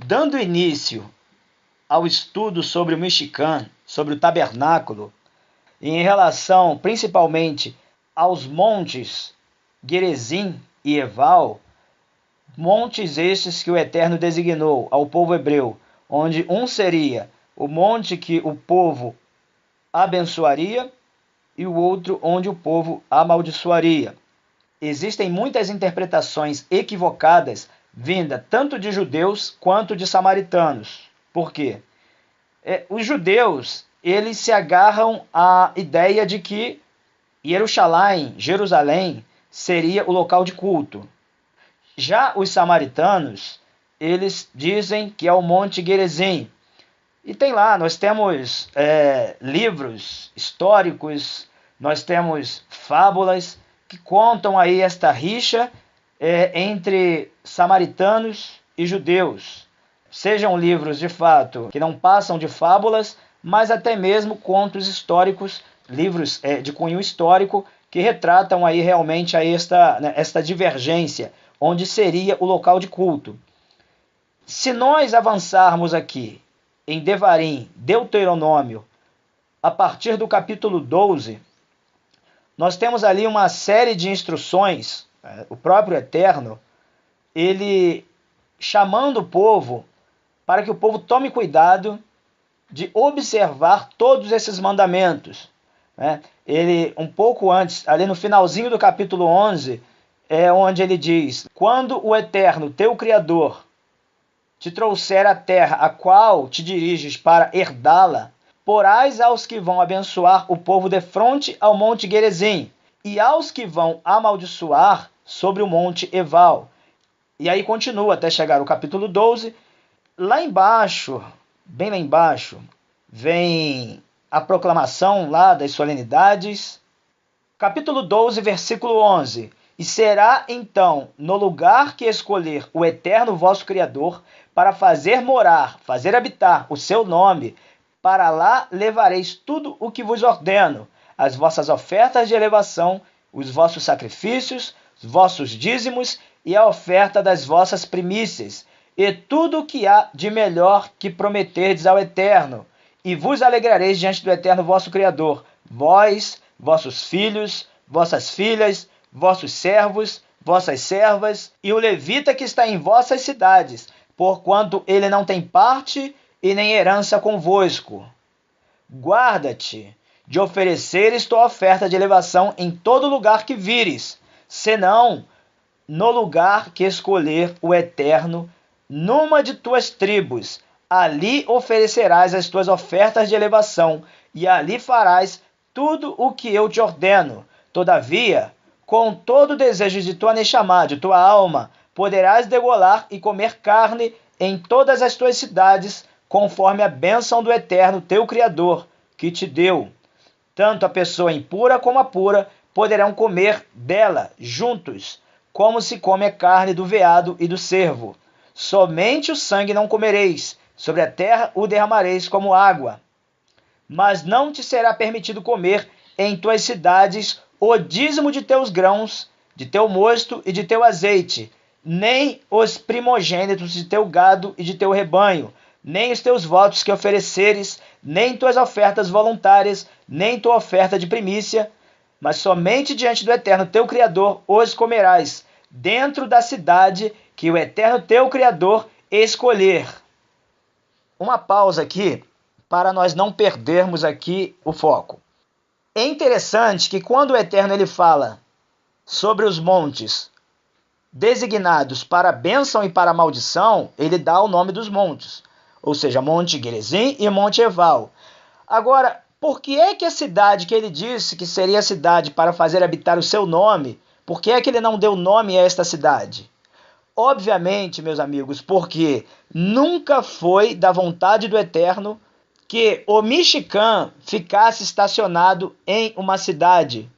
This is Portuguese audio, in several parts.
Dando início ao estudo sobre o Mishkan, sobre o tabernáculo, e em relação principalmente aos montes Gerizim e Eval, montes estes que o Eterno designou ao povo hebreu, onde um seria o monte que o povo abençoaria e o outro onde o povo amaldiçoaria. Existem muitas interpretações equivocadas vinda tanto de judeus quanto de samaritanos. Por quê? Os judeus, eles se agarram à ideia de que Jerusalém, seria o local de culto. Já os samaritanos, eles dizem que é o Monte Gerizim. E tem lá, nós temos livros históricos, nós temos fábulas que contam aí esta rixa entre samaritanos e judeus. Sejam livros, de fato, que não passam de fábulas, mas até mesmo contos históricos, livros de cunho histórico, que retratam aí realmente esta divergência, onde seria o local de culto. Se nós avançarmos aqui em Devarim, Deuteronômio, a partir do capítulo 12, nós temos ali uma série de instruções, o próprio Eterno, ele chamando o povo para que o povo tome cuidado de observar todos esses mandamentos. Ele, um pouco antes, ali no finalzinho do capítulo 11, é onde ele diz: quando o Eterno, teu Criador, te trouxer a terra a qual te diriges para herdá-la, porás aos que vão abençoar o povo defronte ao monte Gerizim, e aos que vão amaldiçoar sobre o monte Eval. E aí continua até chegar ao capítulo 12. Lá embaixo, bem lá embaixo, vem a proclamação lá das solenidades. Capítulo 12, versículo 11. E será então no lugar que escolher o Eterno vosso Criador, para fazer morar, fazer habitar o seu nome, para lá levareis tudo o que vos ordeno, as vossas ofertas de elevação, os vossos sacrifícios, os vossos dízimos e a oferta das vossas primícias, e tudo o que há de melhor que prometerdes ao Eterno, e vos alegrareis diante do Eterno vosso Criador, vós, vossos filhos, vossas filhas, vossos servos, vossas servas, e o levita que está em vossas cidades, porquanto ele não tem parte e nem herança convosco. Guarda-te de ofereceres tua oferta de elevação em todo lugar que vires, senão no lugar que escolher o Eterno, numa de tuas tribos, ali oferecerás as tuas ofertas de elevação, e ali farás tudo o que eu te ordeno. Todavia, com todo o desejo de tua neshama, de tua alma, poderás degolar e comer carne em todas as tuas cidades, conforme a bênção do Eterno, teu Criador, que te deu. Tanto a pessoa impura como a pura poderão comer dela juntos, como se come a carne do veado e do cervo. Somente o sangue não comereis, sobre a terra o derramareis como água. Mas não te será permitido comer em tuas cidades o dízimo de teus grãos, de teu mosto e de teu azeite, nem os primogênitos de teu gado e de teu rebanho, nem os teus votos que ofereceres, nem tuas ofertas voluntárias, nem tua oferta de primícia, mas somente diante do Eterno teu Criador os comerás, dentro da cidade que o Eterno teu Criador escolher. Uma pausa aqui, para nós não perdermos aqui o foco. É interessante que quando o Eterno ele fala sobre os montes designados para a bênção e para a maldição, ele dá o nome dos montes, ou seja, Monte Gerizim e Monte Eval. Agora, por que é que a cidade que ele disse que seria a cidade para fazer habitar o seu nome, por que é que ele não deu nome a esta cidade? Obviamente, meus amigos, porque nunca foi da vontade do Eterno que o Mishkan ficasse estacionado em uma cidade.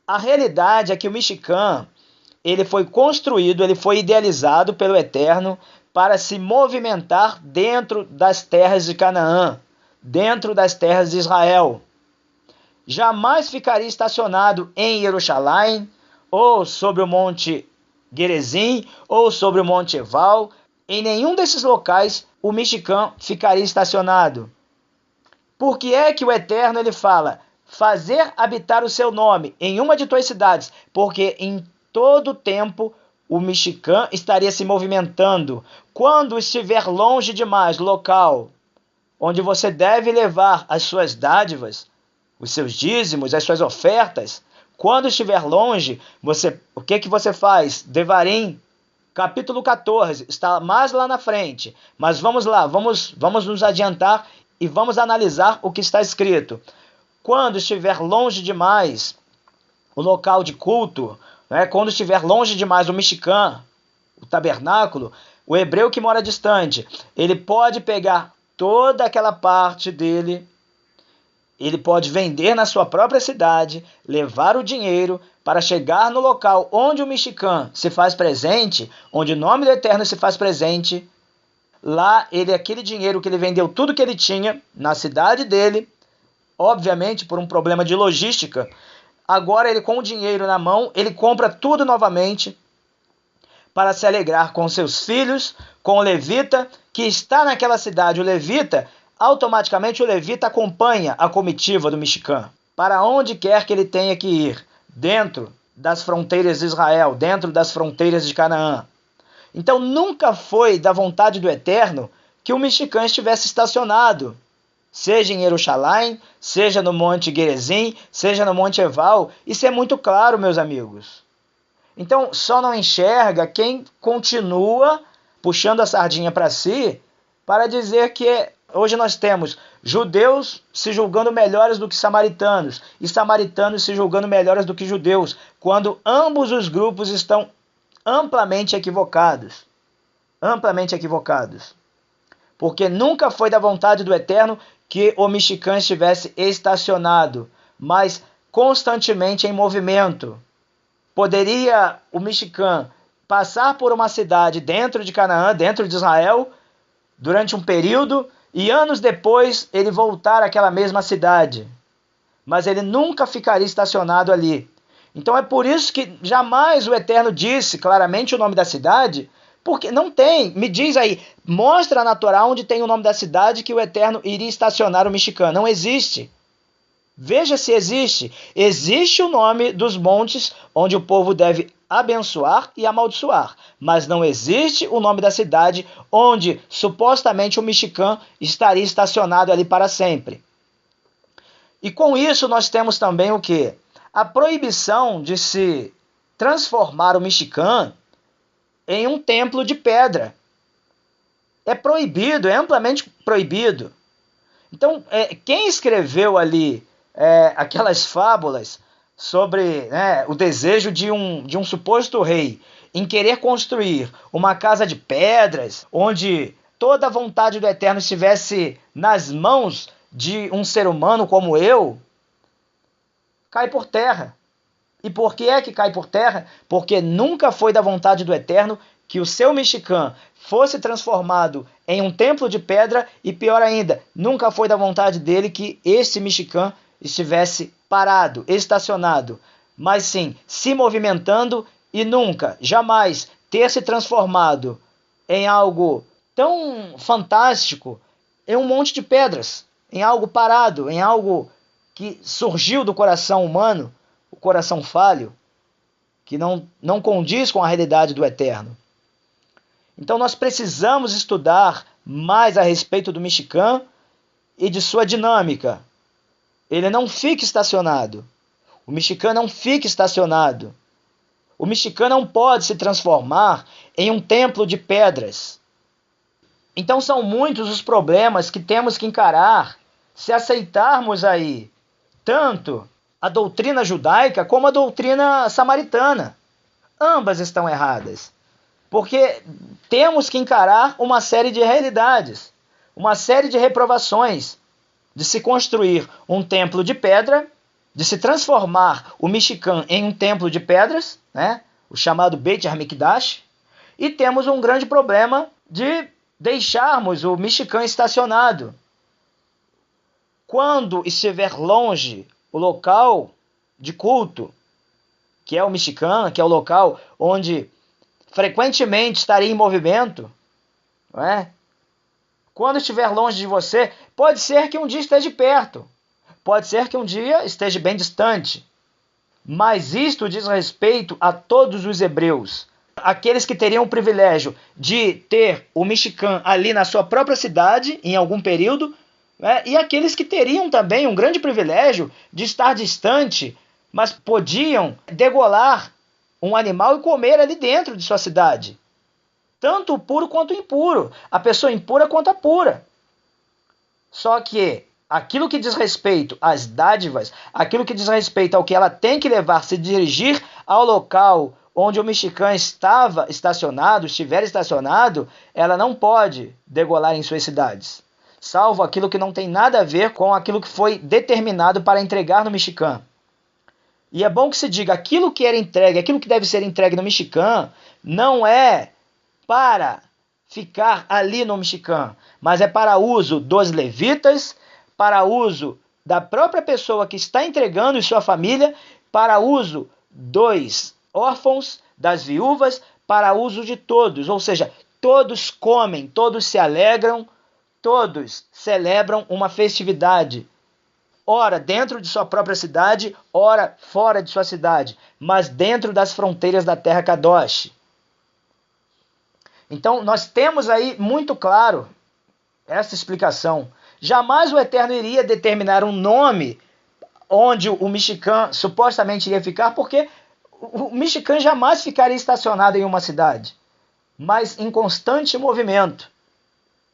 A realidade é que o Mishkan, ele foi construído, ele foi idealizado pelo Eterno para se movimentar dentro das terras de Canaã, dentro das terras de Israel. Jamais ficaria estacionado em Jerusalém, ou sobre o Monte Gerizim, ou sobre o Monte Eval. em nenhum desses locais o Mishkan ficaria estacionado. Por que é que o Eterno ele fala, fazer habitar o seu nome em uma de tuas cidades? Porque em todo tempo o Mishkan estaria se movimentando. Quando estiver longe demais do local onde você deve levar as suas dádivas, os seus dízimos, as suas ofertas, quando estiver longe, o que você faz? Devarim, capítulo 14, está mais lá na frente. Mas vamos lá, vamos nos adiantar e vamos analisar o que está escrito. Quando estiver longe demais o local de culto, né, quando estiver longe demais o Mishkan, o tabernáculo, o hebreu que mora distante, ele pode pegar toda aquela parte dele, ele pode vender na sua própria cidade, levar o dinheiro para chegar no local onde o Mishkan se faz presente, onde o nome do Eterno se faz presente. Lá, aquele dinheiro que ele vendeu, tudo que ele tinha na cidade dele, obviamente por um problema de logística, agora ele com o dinheiro na mão, ele compra tudo novamente para se alegrar com seus filhos, com o levita que está naquela cidade. O levita, automaticamente o levita acompanha a comitiva do Mishkan, para onde quer que ele tenha que ir, dentro das fronteiras de Israel, dentro das fronteiras de Canaã. Então nunca foi da vontade do Eterno que o Mishkan estivesse estacionado, seja em Jerusalém, seja no Monte Gerizim, seja no Monte Eval. Isso é muito claro, meus amigos. Então só não enxerga quem continua puxando a sardinha para si, para dizer que hoje nós temos judeus se julgando melhores do que samaritanos, e samaritanos se julgando melhores do que judeus, quando ambos os grupos estão amplamente equivocados. Amplamente equivocados. Porque nunca foi da vontade do Eterno que o Mishkan estivesse estacionado, mas constantemente em movimento. Poderia o Mishkan passar por uma cidade dentro de Canaã, dentro de Israel, durante um período, e anos depois ele voltar àquela mesma cidade. Mas ele nunca ficaria estacionado ali. Então é por isso que jamais o Eterno disse claramente o nome da cidade, porque não tem. Me diz aí, mostra na Torá onde tem o nome da cidade que o Eterno iria estacionar o Mishkan. Não existe. Veja se existe. Existe o nome dos montes onde o povo deve abençoar e amaldiçoar, mas não existe o nome da cidade onde supostamente o Mishkan estaria estacionado ali para sempre. E com isso nós temos também o quê? A proibição de se transformar o Mishkan em um templo de pedra. É proibido, é amplamente proibido. Então, quem escreveu ali aquelas fábulas sobre o desejo de um suposto rei em querer construir uma casa de pedras, onde toda a vontade do Eterno estivesse nas mãos de um ser humano como eu, cai por terra. E por que é que cai por terra? Porque nunca foi da vontade do Eterno que o seu Mishkan fosse transformado em um templo de pedra, e pior ainda, nunca foi da vontade dele que esse Mishkan estivesse parado, estacionado, mas sim se movimentando, e nunca, jamais ter se transformado em algo tão fantástico, em um monte de pedras, em algo parado, em algo que surgiu do coração humano, o coração falho, que não condiz com a realidade do Eterno. Então nós precisamos estudar mais a respeito do Mishkan e de sua dinâmica. Ele não fica estacionado. O Mishkan não fica estacionado. O Mishkan não pode se transformar em um templo de pedras. Então são muitos os problemas que temos que encarar se aceitarmos aí tanto a doutrina judaica como a doutrina samaritana. Ambas estão erradas. Porque temos que encarar uma série de realidades, uma série de reprovações, de se construir um templo de pedra, de se transformar o Mishkan em um templo de pedras, o chamado Beit HaMikdash, e temos um grande problema de deixarmos o Mishkan estacionado. Quando estiver longe o local de culto, que é o Mishkan, que é o local onde frequentemente estaria em movimento, não é? Quando estiver longe de você, pode ser que um dia esteja perto, pode ser que um dia esteja bem distante, mas isto diz respeito a todos os hebreus, aqueles que teriam o privilégio de ter o Mishkan ali na sua própria cidade, em algum período, né? E aqueles que teriam também um grande privilégio de estar distante, mas podiam degolar um animal e comer ali dentro de sua cidade. Tanto o puro quanto o impuro. A pessoa impura quanto a pura. Só que aquilo que diz respeito às dádivas, aquilo que diz respeito ao que ela tem que levar, se dirigir ao local onde o Mishkan estiver estacionado, ela não pode degolar em suas cidades, salvo aquilo que não tem nada a ver com aquilo que foi determinado para entregar no Mishkan. E é bom que se diga, aquilo que era entregue, aquilo que deve ser entregue no Mishkan, não é para ficar ali no Mishkan, mas é para uso dos levitas, para uso da própria pessoa que está entregando e sua família, para uso dos órfãos, das viúvas, para uso de todos. Ou seja, todos comem, todos se alegram, todos celebram uma festividade. Ora dentro de sua própria cidade, ora fora de sua cidade, mas dentro das fronteiras da terra Kadosh. Então, nós temos aí muito claro essa explicação. Jamais o Eterno iria determinar um nome onde o Mishkan supostamente iria ficar, porque o Mishkan jamais ficaria estacionado em uma cidade, mas em constante movimento.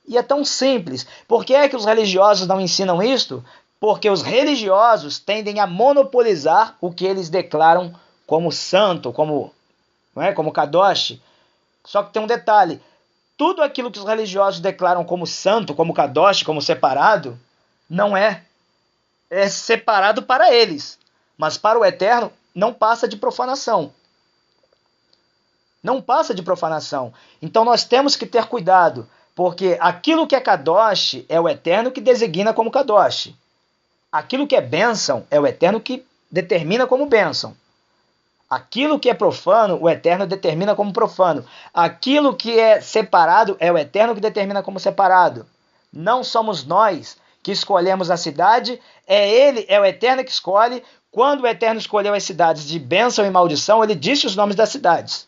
E é tão simples. Por que é que os religiosos não ensinam isto? Porque os religiosos tendem a monopolizar o que eles declaram como santo, como Kadosh. Só que tem um detalhe, tudo aquilo que os religiosos declaram como santo, como Kadosh, como separado, não é separado para eles, mas para o Eterno não passa de profanação. Não passa de profanação. Então nós temos que ter cuidado, porque aquilo que é Kadosh é o Eterno que designa como Kadosh. Aquilo que é bênção é o Eterno que determina como bênção. Aquilo que é profano, o Eterno determina como profano. Aquilo que é separado, é o Eterno que determina como separado. Não somos nós que escolhemos a cidade, é o Eterno que escolhe. Quando o Eterno escolheu as cidades de bênção e maldição, ele disse os nomes das cidades,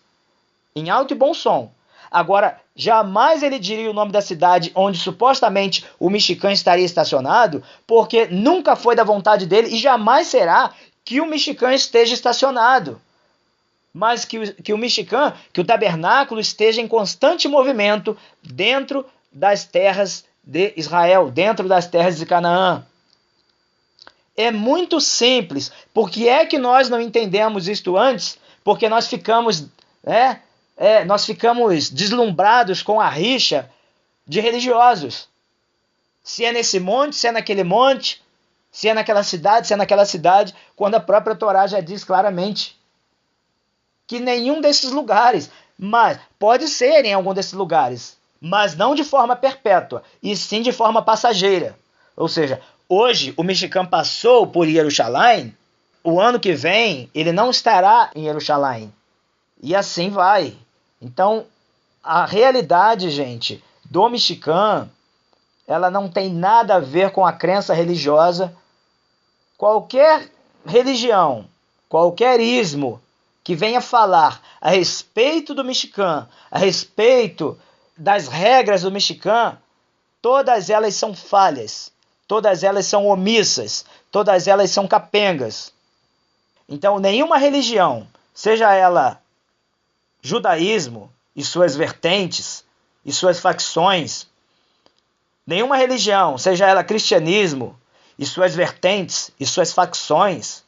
em alto e bom som. Agora, jamais ele diria o nome da cidade onde supostamente o Mishkan estaria estacionado, porque nunca foi da vontade dele e jamais será que o Mishkan esteja estacionado. Mas que o Mishkan, que o tabernáculo esteja em constante movimento dentro das terras de Israel, dentro das terras de Canaã. É muito simples. Por que é que nós não entendemos isto antes? Porque nós ficamos deslumbrados com a rixa de religiosos. Se é nesse monte, se é naquele monte, se é naquela cidade, se é naquela cidade, quando a própria Torá já diz claramente que nenhum desses lugares, mas pode ser em algum desses lugares, mas não de forma perpétua, e sim de forma passageira. Ou seja, hoje o Mishkan passou por Jerusalém, o ano que vem ele não estará em Jerusalém. E assim vai. Então, a realidade, gente, do Mishkan, ela não tem nada a ver com a crença religiosa. Qualquer religião, qualquer ismo que venha falar a respeito do Mishkan, a respeito das regras do Mishkan, todas elas são falhas, todas elas são omissas, todas elas são capengas. Então, nenhuma religião, seja ela judaísmo e suas vertentes e suas facções, nenhuma religião, seja ela cristianismo e suas vertentes e suas facções,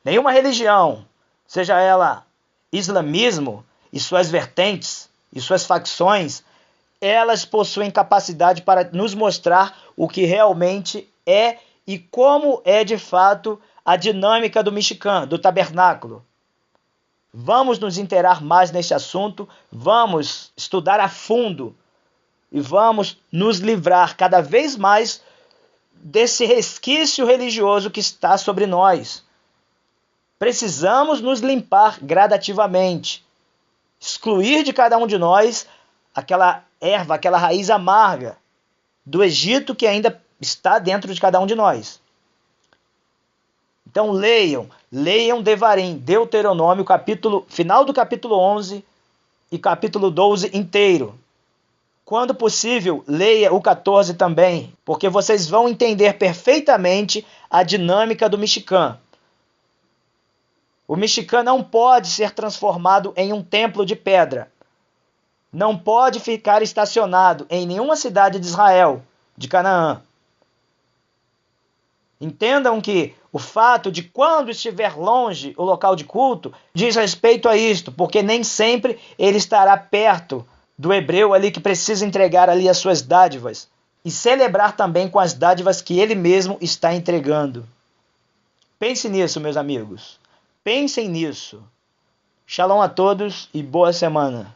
nenhuma religião, seja ela islamismo e suas vertentes e suas facções, elas possuem capacidade para nos mostrar o que realmente é e como é de fato a dinâmica do Mishkan, do tabernáculo. Vamos nos inteirar mais nesse assunto, vamos estudar a fundo e vamos nos livrar cada vez mais desse resquício religioso que está sobre nós. Precisamos nos limpar gradativamente, excluir de cada um de nós aquela erva, aquela raiz amarga do Egito que ainda está dentro de cada um de nós. Então leiam Devarim, Deuteronômio, final do capítulo 11 e capítulo 12 inteiro. Quando possível, leia o 14 também, porque vocês vão entender perfeitamente a dinâmica do Mishkan. O Mishkan não pode ser transformado em um templo de pedra. Não pode ficar estacionado em nenhuma cidade de Israel, de Canaã. Entendam que o fato de quando estiver longe o local de culto diz respeito a isto, porque nem sempre ele estará perto do hebreu ali que precisa entregar ali as suas dádivas e celebrar também com as dádivas que ele mesmo está entregando. Pense nisso, meus amigos. Pensem nisso. Shalom a todos e boa semana.